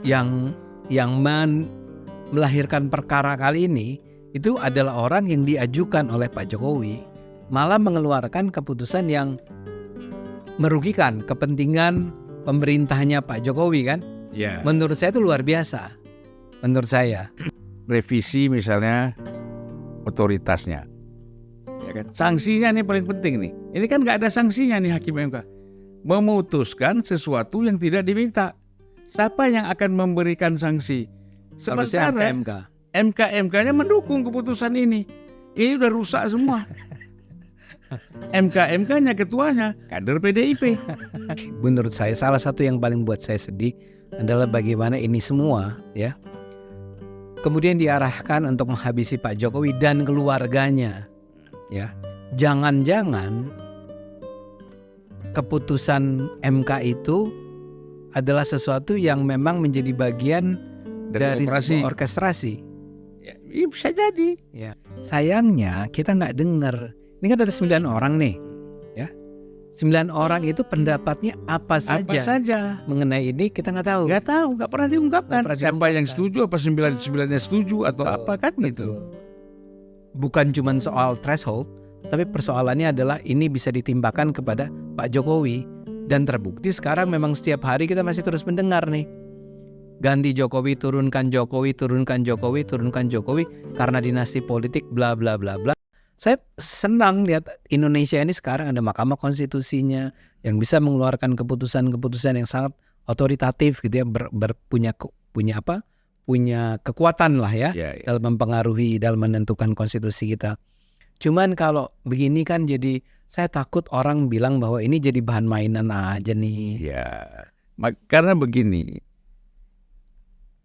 yang melahirkan perkara kali ini itu adalah orang yang diajukan oleh Pak Jokowi, malah mengeluarkan keputusan yang merugikan kepentingan pemerintahnya Pak Jokowi kan? Ya. Menurut saya itu luar biasa. Menurut saya. Revisi misalnya otoritasnya, ya kan? Sanksinya nih paling penting nih. Ini kan nggak ada sanksinya nih Hakim MK. Memutuskan sesuatu yang tidak diminta. Siapa yang akan memberikan sanksi? Harusnya Sementara MK-MK-nya mendukung keputusan ini. Ini udah rusak semua. MK-MK-nya ketuanya kader PDIP. Menurut saya salah satu yang paling buat saya sedih adalah bagaimana ini semua ya kemudian diarahkan untuk menghabisi Pak Jokowi dan keluarganya ya. Jangan-jangan keputusan MK itu adalah sesuatu yang memang menjadi bagian dari sebuah orkestrasi. Ya, bisa jadi. Ya. Sayangnya kita nggak dengar. Ini kan ada 9 orang nih, ya. 9 orang itu pendapatnya apa saja mengenai ini kita nggak tahu. Nggak pernah diungkapkan. Siapa yang setuju, apa 9-9-nya setuju atau apa kan gitu. Bukan cuma soal threshold, tapi persoalannya adalah ini bisa ditimpakan kepada Pak Jokowi. Dan terbukti sekarang memang setiap hari kita masih terus mendengar nih. Ganti Jokowi, turunkan Jokowi, turunkan Jokowi, turunkan Jokowi karena dinasti politik bla bla bla bla. Saya senang lihat Indonesia ini sekarang ada Mahkamah Konstitusinya yang bisa mengeluarkan keputusan-keputusan yang sangat otoritatif gitu ya, punya kekuatan lah ya, dalam mempengaruhi, dalam menentukan konstitusi kita. Cuman kalau begini kan jadi saya takut orang bilang bahwa ini jadi bahan mainan aja nih. Ya, karena begini,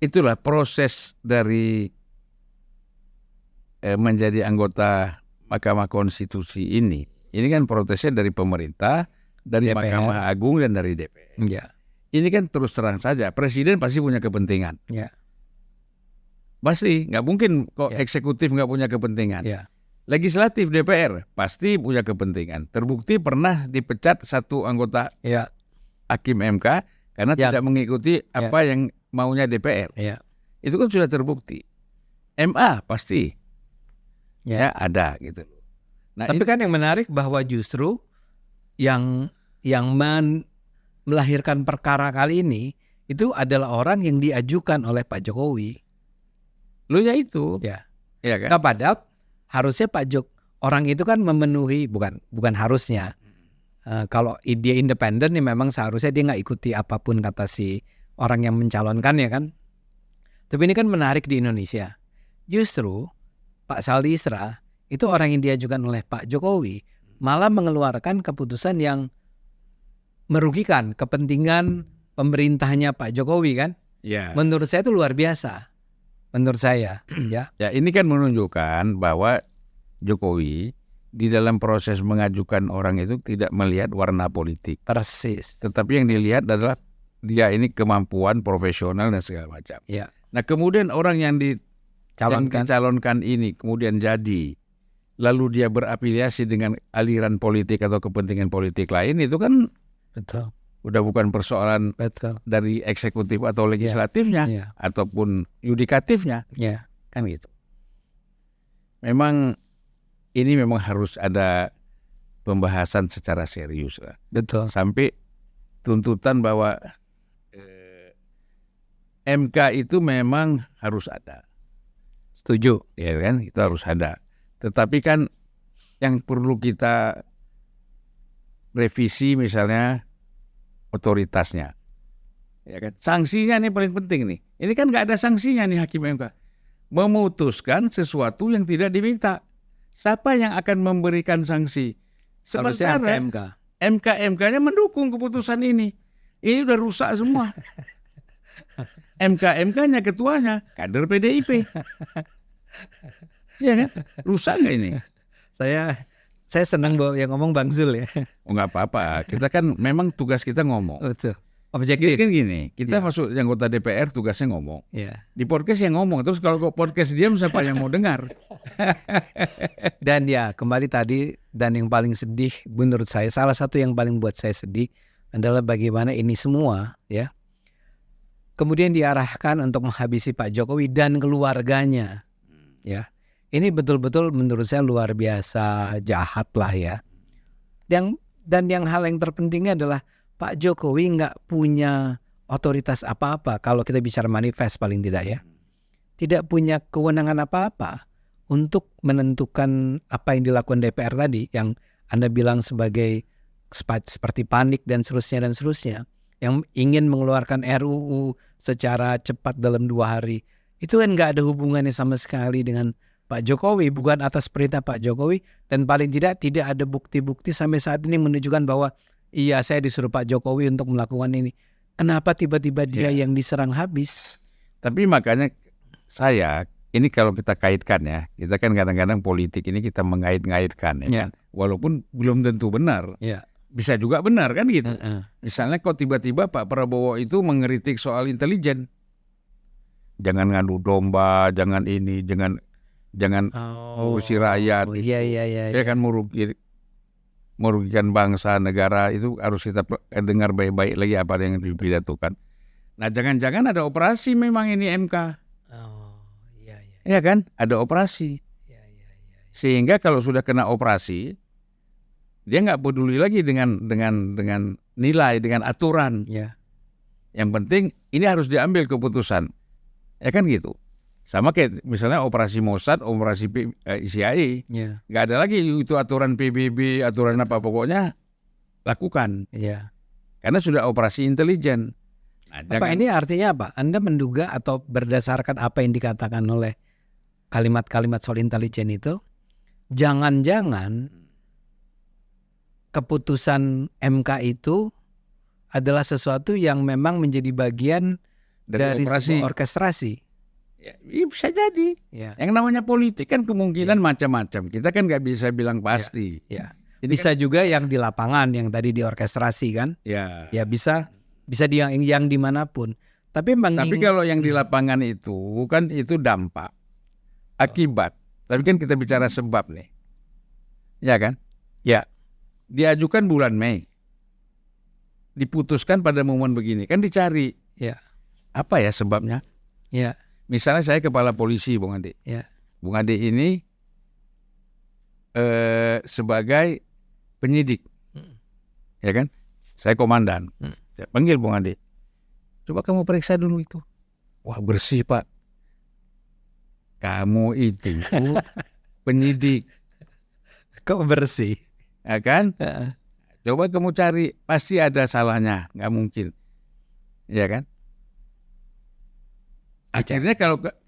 itulah proses dari menjadi anggota Mahkamah Konstitusi ini. Ini kan prosesnya dari pemerintah, dari DPR. Mahkamah Agung dan dari DPR. Ya. Ini kan terus terang saja, presiden pasti punya kepentingan. Ya. Pasti, nggak mungkin kok eksekutif nggak punya kepentingan. Ya. Legislatif DPR pasti punya kepentingan. Terbukti pernah dipecat satu anggota Hakim MK karena tidak mengikuti apa yang maunya DPR. Ya. Itu kan sudah terbukti. MA pasti. Ya ada gitu. Nah, tapi kan yang menarik bahwa justru yang melahirkan perkara kali ini itu adalah orang yang diajukan oleh Pak Jokowi. Lu ya itu. Ya. Ya kan? Nah, padahal harusnya orang itu kan memenuhi bukan harusnya. Kalau dia independen nih memang seharusnya dia nggak ikuti apapun kata si orang yang mencalonkan ya kan. Tapi ini kan menarik di Indonesia. Justru Pak Saldi Isra itu orang yang diajukan oleh Pak Jokowi malah mengeluarkan keputusan yang merugikan kepentingan pemerintahnya Pak Jokowi kan? Ya. Menurut saya itu luar biasa. Menurut saya, ya. Ya, ini kan menunjukkan bahwa Jokowi di dalam proses mengajukan orang itu tidak melihat warna politik. Persis. Tetapi yang dilihat adalah dia ini kemampuan profesional dan segala macam. Ya. Nah, kemudian orang yang dicalonkan ini kemudian jadi, lalu dia berafiliasi dengan aliran politik atau kepentingan politik lain, itu kan betul. Udah bukan persoalan dari eksekutif atau legislatifnya ataupun yudikatifnya, kan gitu. Memang ini harus ada pembahasan secara serius lah. Betul. Sampai tuntutan bahwa MK itu memang harus ada. Setuju. Ya kan, itu harus ada. Tetapi kan yang perlu kita revisi misalnya otoritasnya. Ya kan? Sanksinya nih paling penting nih. Ini kan nggak ada sanksinya nih Hakim MK. Memutuskan sesuatu yang tidak diminta. Siapa yang akan memberikan sanksi? Sementara MK-MK-nya mendukung keputusan ini. Ini udah rusak semua. MK-MK-nya ketuanya kader PDIP. Iya kan? Rusak nggak ini? Saya senang bahwa yang ngomong Bang Zul ya. Oh nggak apa-apa. Kita kan memang tugas kita ngomong. Betul. Objektif. Kan gini, kita masuk anggota DPR tugasnya ngomong. Di podcast yang ngomong. Terus kalau podcast diam siapa yang mau dengar? Dan kembali tadi, dan yang paling sedih menurut saya, salah satu yang paling buat saya sedih adalah bagaimana ini semua kemudian diarahkan untuk menghabisi Pak Jokowi dan keluarganya. Ya, ini betul-betul menurut saya luar biasa jahat lah ya. Dan yang hal yang terpentingnya adalah Pak Jokowi nggak punya otoritas apa-apa kalau kita bicara manifest paling tidak ya. Tidak punya kewenangan apa-apa untuk menentukan apa yang dilakukan DPR tadi yang Anda bilang sebagai seperti panik dan seterusnya yang ingin mengeluarkan RUU secara cepat dalam 2 hari. Itu kan nggak ada hubungannya sama sekali dengan Pak Jokowi, bukan atas perintah Pak Jokowi, dan paling tidak ada bukti-bukti sampai saat ini menunjukkan bahwa iya saya disuruh Pak Jokowi untuk melakukan ini. Kenapa tiba-tiba dia yang diserang habis? Tapi makanya ini kalau kita kaitkan ya, kita kan kadang-kadang politik ini kita mengait-ngaitkan ya, walaupun belum tentu benar. Bisa juga benar kan gitu. Misalnya kok tiba-tiba Pak Prabowo itu mengkritik soal intelijen. Jangan ngadu domba, jangan ini, jangan urusi rakyat. Iya. Ya kan merugikan bangsa negara, itu harus kita dengar baik-baik lagi apa yang dipidatokan. Nah, jangan-jangan ada operasi memang ini MK. Ya kan, ada operasi. Sehingga kalau sudah kena operasi, dia nggak peduli lagi dengan nilai, dengan aturan. Yang penting ini harus diambil keputusan. Ya kan gitu. Sama kayak misalnya operasi Mossad, operasi CIA. Nggak ada lagi itu aturan PBB, aturan apa, pokoknya lakukan. Karena sudah operasi intelijen. Nah, ini artinya apa? Anda menduga atau berdasarkan apa yang dikatakan oleh kalimat-kalimat soal intelijen itu, jangan-jangan keputusan MK itu adalah sesuatu yang memang menjadi bagian dari sebuah orkestrasi. Ya, bisa jadi. Yang namanya politik kan kemungkinan macam-macam. Kita kan nggak bisa bilang pasti. Bisa juga yang di lapangan, yang tadi diorkestrasi kan? Ya bisa yang dimanapun. Tapi kalau yang di lapangan itu kan itu dampak, akibat. Tapi kan kita bicara sebab nih, ya kan? Diajukan bulan Mei, diputuskan pada momen begini, kan dicari. Apa ya sebabnya? Misalnya saya kepala polisi, Bung Ade. Bung Ade ini sebagai penyidik, ya kan? Saya komandan. Saya panggil Bung Ade. Coba kamu periksa dulu itu. Wah, bersih Pak. Kamu itu penyidik. Kok bersih? Ya kan? Coba kamu cari, pasti ada salahnya, nggak mungkin. Ya kan? Akhirnya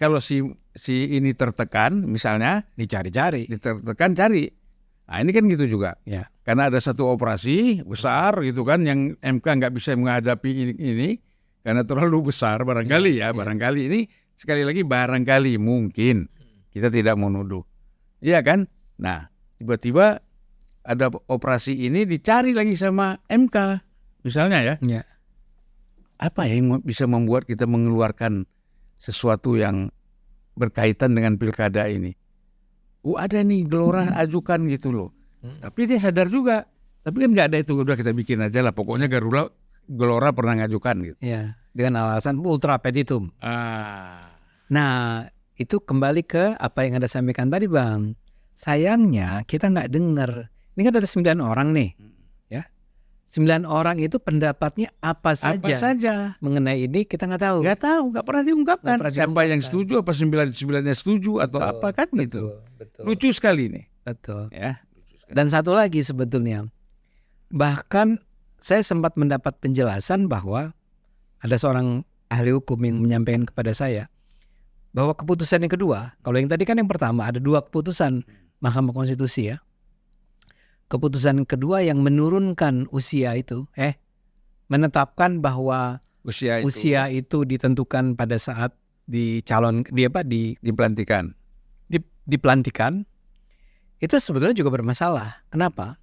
kalau si ini tertekan, misalnya dicari-cari, ditertekan cari. Nah ini kan gitu juga. Karena ada satu operasi besar gitu kan, yang MK nggak bisa menghadapi ini karena terlalu besar barangkali barangkali ini sekali lagi barangkali mungkin kita tidak menuduh, iya kan? Nah tiba-tiba ada operasi ini dicari lagi sama MK misalnya ya. Apa yang bisa membuat kita mengeluarkan sesuatu yang berkaitan dengan pilkada ini? Ada nih Gelora ajukan gitu loh. Tapi dia sadar juga. Tapi kan nggak ada itu, udah kita bikin aja lah. Pokoknya Gelora pernah ngajukan gitu. Dengan alasan ultra petitum. Nah itu kembali ke apa yang Anda sampaikan tadi Bang. Sayangnya kita nggak dengar. Ini kan ada 9 orang nih. 9 orang itu pendapatnya apa saja mengenai ini kita nggak tahu. Nggak pernah diungkapkan. Siapa yang setuju, apa 9-9-nya setuju atau apa kan gitu. Lucu sekali nih. Betul. Dan satu lagi sebetulnya, bahkan saya sempat mendapat penjelasan bahwa ada seorang ahli hukum yang menyampaikan kepada saya bahwa keputusan yang kedua, kalau yang tadi kan yang pertama ada 2 keputusan Mahkamah Konstitusi ya. Keputusan kedua yang menurunkan usia itu, menetapkan bahwa usia itu ditentukan pada saat dipelantikan. Itu sebetulnya juga bermasalah. Kenapa?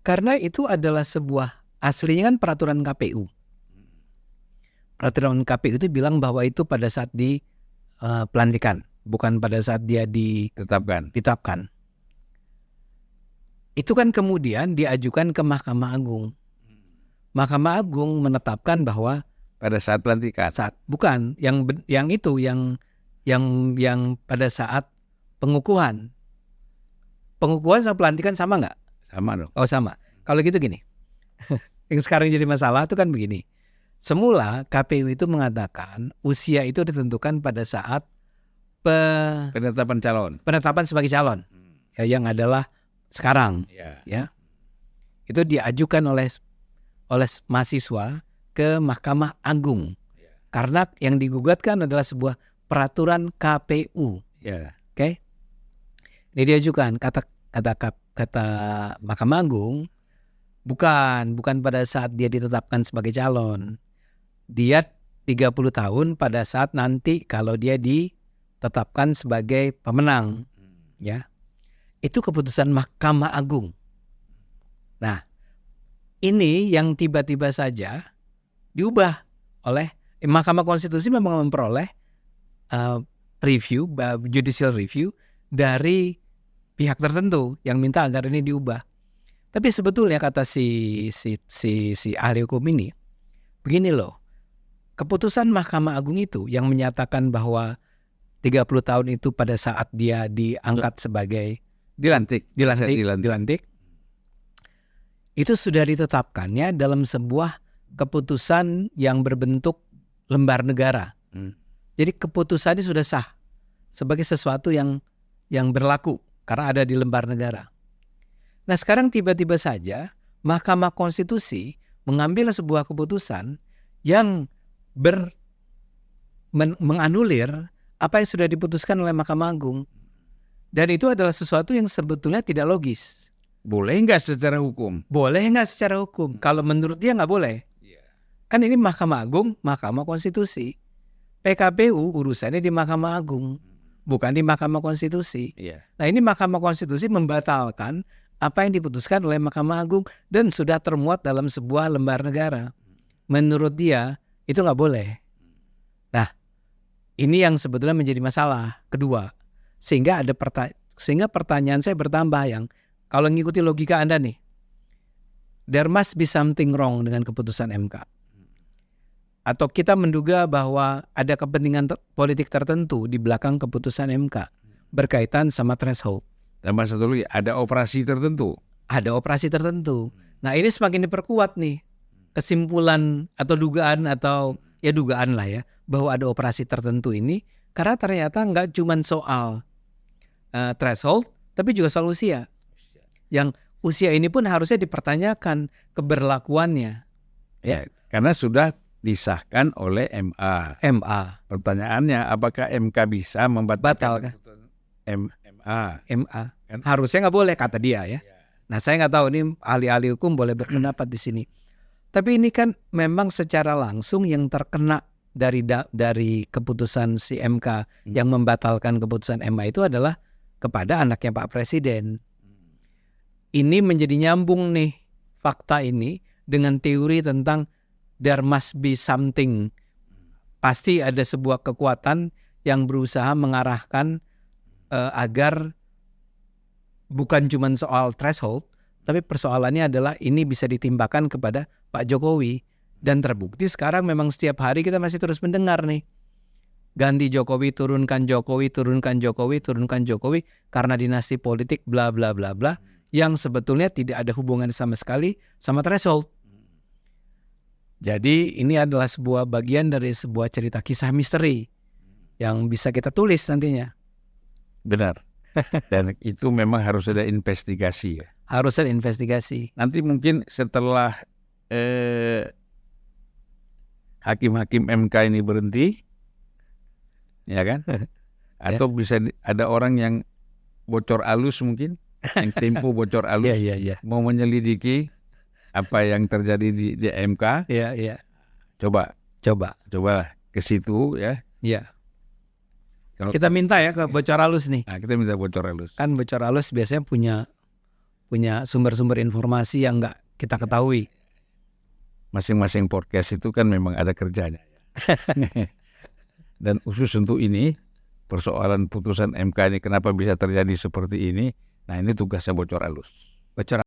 Karena itu adalah sebuah aslinya kan peraturan KPU. Peraturan KPU itu bilang bahwa itu pada saat pelantikan, bukan pada saat dia ditetapkan. Itu kan kemudian diajukan ke Mahkamah Agung. Mahkamah Agung menetapkan bahwa pada saat pelantikan. Bukan yang itu yang pada saat pengukuhan. Pengukuhan sama pelantikan sama nggak? Sama dong. Oh sama. Kalau gitu gini, yang sekarang jadi masalah itu kan begini. Semula KPU itu mengatakan usia itu ditentukan pada saat Penetapan calon. penetapan sebagai calon, ya, yang adalah sekarang, ya. Itu diajukan oleh mahasiswa ke Mahkamah Agung, karena yang digugatkan adalah sebuah peraturan KPU. Oke. Ini diajukan kata Mahkamah Agung bukan pada saat dia ditetapkan sebagai calon. Dia 30 tahun pada saat nanti kalau dia ditetapkan sebagai pemenang. Ya. Itu keputusan Mahkamah Agung. Nah, ini yang tiba-tiba saja diubah oleh Mahkamah Konstitusi. Memang memperoleh judicial review dari pihak tertentu yang minta agar ini diubah. Tapi sebetulnya kata si ahli hukum ini, begini loh, keputusan Mahkamah Agung itu yang menyatakan bahwa 30 tahun itu pada saat dia diangkat sebagai dilantik, itu sudah ditetapkannya dalam sebuah keputusan yang berbentuk lembar negara. Jadi keputusannya sudah sah sebagai sesuatu yang berlaku karena ada di lembar negara. Nah sekarang tiba-tiba saja Mahkamah Konstitusi mengambil sebuah keputusan yang menganulir apa yang sudah diputuskan oleh Mahkamah Agung. Dan itu adalah sesuatu yang sebetulnya tidak logis. Boleh nggak secara hukum? Boleh nggak secara hukum? Kalau menurut dia nggak boleh. Kan ini Mahkamah Agung, Mahkamah Konstitusi. PKPU urusannya di Mahkamah Agung, bukan di Mahkamah Konstitusi. Nah ini Mahkamah Konstitusi membatalkan apa yang diputuskan oleh Mahkamah Agung dan sudah termuat dalam sebuah lembar negara. Menurut dia itu nggak boleh. Nah ini yang sebetulnya menjadi masalah kedua. Sehingga pertanyaan saya bertambah yang kalau ngikuti logika Anda nih, there must be something wrong dengan keputusan MK. Atau kita menduga bahwa ada kepentingan politik tertentu di belakang keputusan MK berkaitan sama threshold. Tambah satu lagi, ada operasi tertentu. Ada operasi tertentu. Nah ini semakin diperkuat nih kesimpulan atau dugaan lah ya bahwa ada operasi tertentu ini karena ternyata nggak cuma soal threshold tapi juga soal usia. Yang usia ini pun harusnya dipertanyakan keberlakuannya. Ya, karena sudah disahkan oleh MA. Pertanyaannya apakah MK bisa membatalkan MA? Kan? Harusnya nggak boleh kata dia ya. Nah saya nggak tahu ini ahli-ahli hukum boleh berpendapat di sini. Tapi ini kan memang secara langsung yang terkena dari keputusan si MK yang membatalkan keputusan MA itu adalah kepada anaknya Pak Presiden. Ini menjadi nyambung nih fakta ini dengan teori tentang there must be something. Pasti ada sebuah kekuatan yang berusaha mengarahkan agar bukan cuma soal threshold, tapi persoalannya adalah ini bisa ditimpakan kepada Pak Jokowi. Dan terbukti sekarang memang setiap hari kita masih terus mendengar nih. Ganti Jokowi, turunkan Jokowi, turunkan Jokowi, turunkan Jokowi karena dinasti politik bla bla bla bla yang sebetulnya tidak ada hubungan sama sekali sama threshold. Jadi ini adalah sebuah bagian dari sebuah cerita kisah misteri yang bisa kita tulis nantinya. Benar. Dan itu memang harus ada investigasi ya. Harus ada investigasi. Nanti mungkin setelah hakim-hakim MK ini berhenti, ya kan? Atau bisa ada orang yang bocor alus mungkin, yang Tempo bocor alus, mau menyelidiki apa yang terjadi di MK. Coba ke situ ya. Kalau kita minta ya ke bocor alus nih. Nah, kita minta bocor alus. Kan bocor alus biasanya punya sumber-sumber informasi yang nggak kita ketahui. Masing-masing podcast itu kan memang ada kerjanya. Dan khusus untuk ini, persoalan putusan MK ini kenapa bisa terjadi seperti ini, nah ini tugasnya bocor alus.